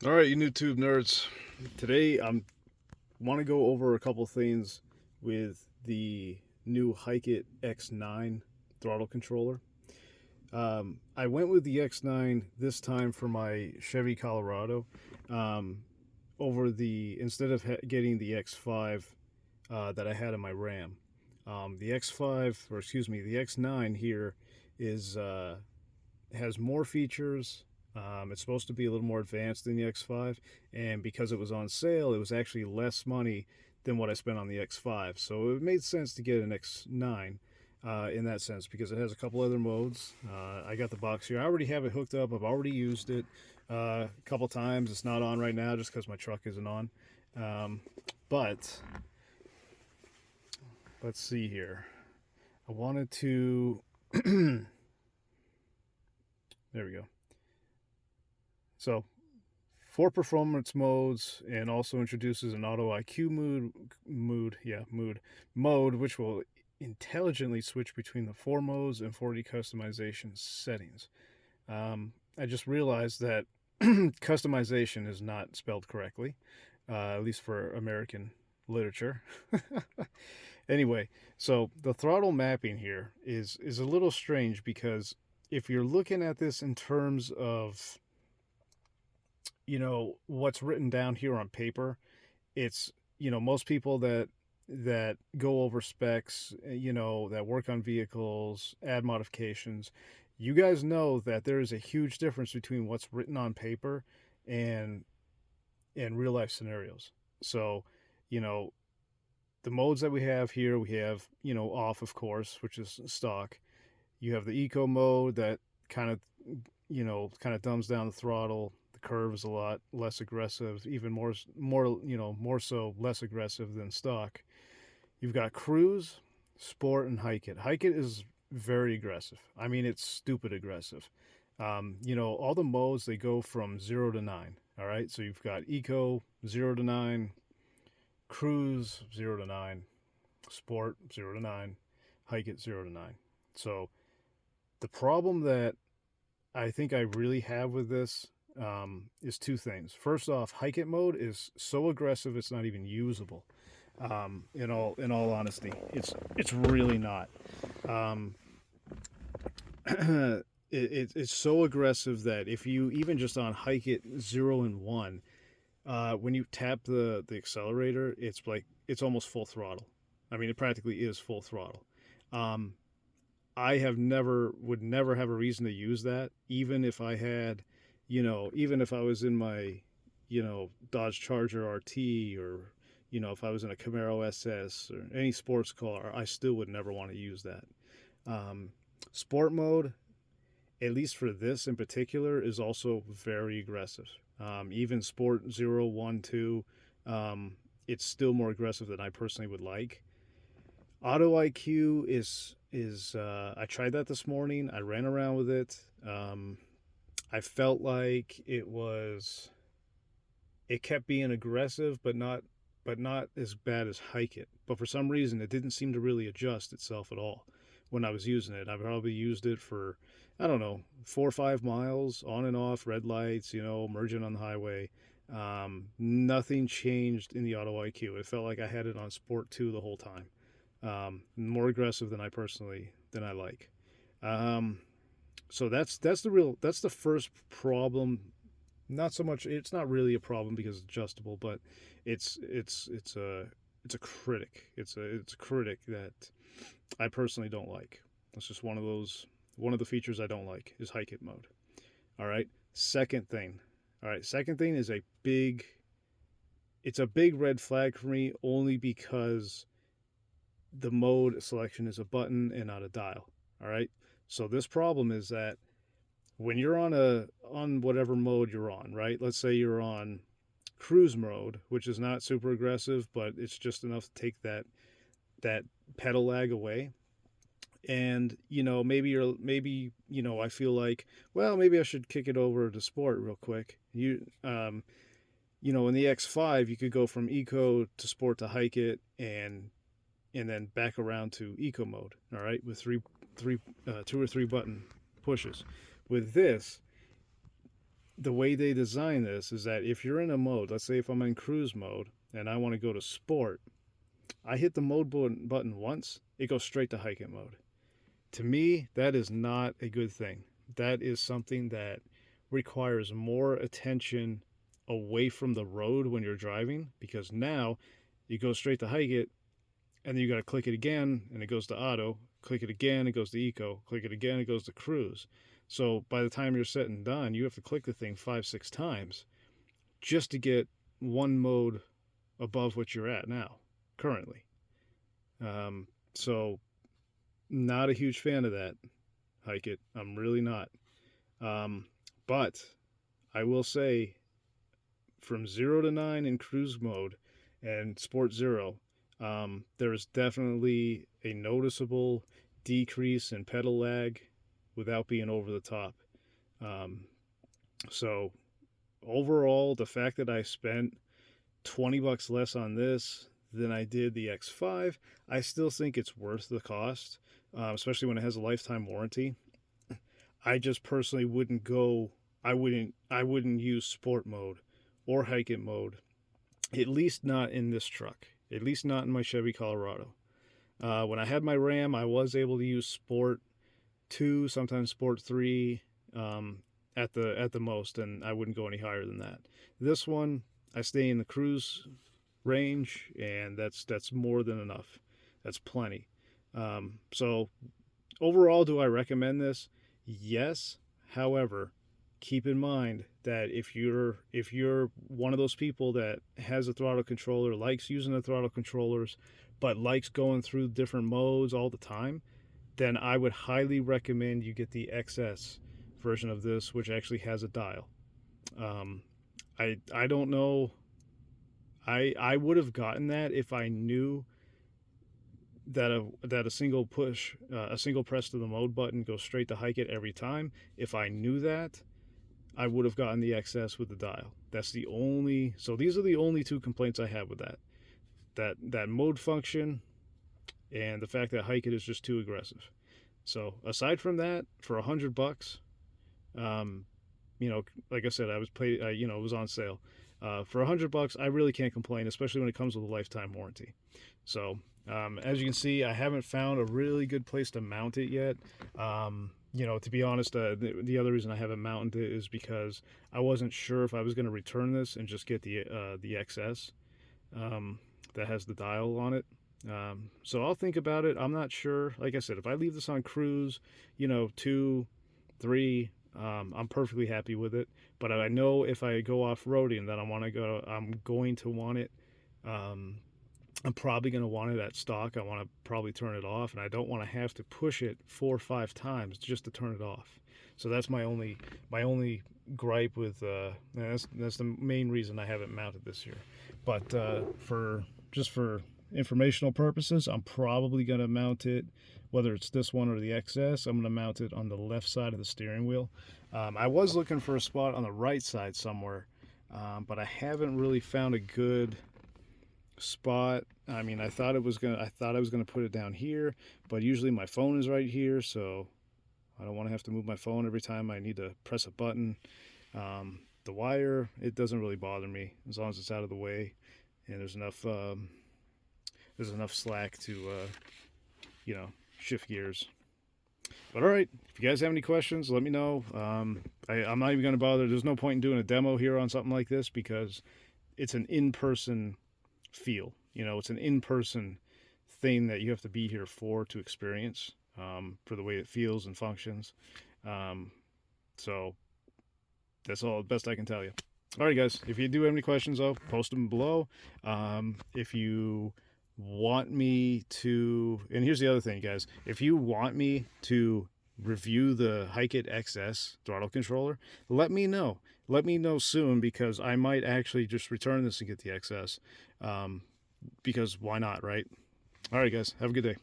All right, you YouTube nerds. Today I want to go over a couple things with the new Hikit X9 throttle controller. I went with the X9 this time for my Chevy Colorado. Um, over the instead of getting the X5 that I had in my Ram, the X5 or excuse me, the X9 here is has more features. It's supposed to be a little more advanced than the X5, and because it was on sale, it was actually less money than what I spent on the X5. So it made sense to get an X9 in that sense because it has a couple other modes. I got the box here. I already have it hooked up. I've already used it a couple times. It's not on right now just because my truck isn't on. But let's see here. I wanted to. There we go. So, four performance modes, and also introduces an auto IQ mode, which will intelligently switch between the four modes and 40 customization settings. I just realized that customization is not spelled correctly, at least for American literature. Anyway, so the throttle mapping here is a little strange because if you're looking at this in terms of what's written down here on paper, it's most people that go over specs, that work on vehicles, add modifications, you guys know that there is a huge difference between what's written on paper and real life scenarios. So you know the modes that we have here, we have off, of course, which is stock. You have the eco mode that kind of kind of dumbs down the throttle. The curve is a lot less aggressive, even more so less aggressive than stock. You've got cruise, sport, and hike it. Hike it is very aggressive. I mean, it's stupid aggressive. All the modes, they go from 0 to 9. All right, so you've got eco 0 to 9, cruise 0 to 9, sport 0 to 9, hike it 0 to 9. So the problem that I think I really have with this is two things. First off, hike it mode is so aggressive it's not even usable. In all honesty, it's really not. Um, it's so aggressive that if you even just on hike it 0 and 1, when you tap the accelerator, it's almost full throttle. I mean, it practically is full throttle. Um, I would never have a reason to use that, even if I had, even if I was in my, Dodge Charger RT, or, if I was in a Camaro SS or any sports car, I still would never want to use that. Um, Sport mode, at least for this in particular, is also very aggressive. Even Sport 0, 1, 2, it's still more aggressive than I personally would like. Auto IQ is I tried that this morning. I ran around with it. I felt like it kept being aggressive, but not as bad as hike it. But for some reason, it didn't seem to really adjust itself at all when I was using it. I probably used it for, I don't know, 4 or 5 miles on and off red lights, merging on the highway. Nothing changed in the auto IQ. It felt like I had it on Sport 2 the whole time. More aggressive than I like. Um, so that's the first problem. Not so much. It's not really a problem because it's adjustable, but it's a critic. It's a critic that I personally don't like. It's just one of the features I don't like is hike it mode. All right. Second thing. All right. Second thing is it's a big red flag for me only because the mode selection is a button and not a dial. All right. So this problem is that when you're on whatever mode you're on, right? Let's say you're on cruise mode, which is not super aggressive, but it's just enough to take that pedal lag away. And maybe I feel like, well, maybe I should kick it over to sport real quick. In the X5 you could go from eco to sport to hike it, and then back around to eco mode. All right, with two or three button pushes. With this, the way they design this is that if you're in a mode, let's say if I'm in cruise mode and I want to go to sport, I hit the mode button once, it goes straight to hike it mode. To me, that is not a good thing. That is something that requires more attention away from the road when you're driving, because now you go straight to hike it and then you got to click it again and it goes to auto, click it again, it goes to eco, click it again, it goes to cruise. So by the time you're set and done, you have to click the thing 5, 6 times just to get one mode above what you're at now, currently. So not a huge fan of that. Hike it. I'm really not. But I will say, from 0 to 9 in cruise mode and sport zero, there is definitely a noticeable decrease in pedal lag without being over the top. Um, so overall, the fact that I spent $20 less on this than I did the X5, I still think it's worth the cost, especially when it has a lifetime warranty. I just personally wouldn't go. I wouldn't use sport mode or hike it mode. At least not in this truck. At least not in my Chevy Colorado. When I had my Ram, I was able to use Sport 2, sometimes Sport 3, at the most, and I wouldn't go any higher than that. This one, I stay in the cruise range, and that's more than enough. That's plenty. So overall, do I recommend this? Yes. However, keep in mind that if you're one of those people that has a throttle controller, likes using the throttle controllers, but likes going through different modes all the time, then I would highly recommend you get the XS version of this, which actually has a dial. Um, I don't know. I would have gotten that if I knew that a single push, a single press to the mode button goes straight to hike it every time. If I knew that, I would have gotten the XS with the dial. That's the only. So these are the only two complaints I have with that. That mode function and the fact that hike it is just too aggressive. So aside from that, for $100, um, like I said, I was paid. It was on sale. For $100, I really can't complain, especially when it comes with a lifetime warranty. So as you can see, I haven't found a really good place to mount it yet. To be honest, the other reason I haven't mounted it is because I wasn't sure if I was going to return this and just get the XS that has the dial on it. So I'll think about it. I'm not sure. Like I said, if I leave this on cruise, 2, 3, I'm perfectly happy with it. But I know if I go off roading that I'm going to want it. I'm probably going to want it at stock. I want to probably turn it off, and I don't want to have to push it 4 or 5 times just to turn it off. So that's my only gripe with. That's the main reason I haven't mounted this here. But for informational purposes, I'm probably going to mount it, whether it's this one or the XS. I'm going to mount it on the left side of the steering wheel. I was looking for a spot on the right side somewhere, but I haven't really found a good spot. I mean, I thought I was gonna put it down here, but usually my phone is right here, so I don't want to have to move my phone every time I need to press a button. The wire, it doesn't really bother me as long as it's out of the way and there's enough slack to shift gears. But all right, if you guys have any questions, let me know. I'm not even going to bother. There's no point in doing a demo here on something like this because it's an in-person feel. It's an in-person thing that you have to be here to experience, for the way it feels and functions. So that's all the best I can tell you. All right, guys, if you do have any questions, though, post them below. If you want me to, and here's the other thing, guys, if you want me to review the Hike-It XS throttle controller, let me know. Let me know soon, because I might actually just return this and get the XS. Because why not, right? All right, guys, have a good day.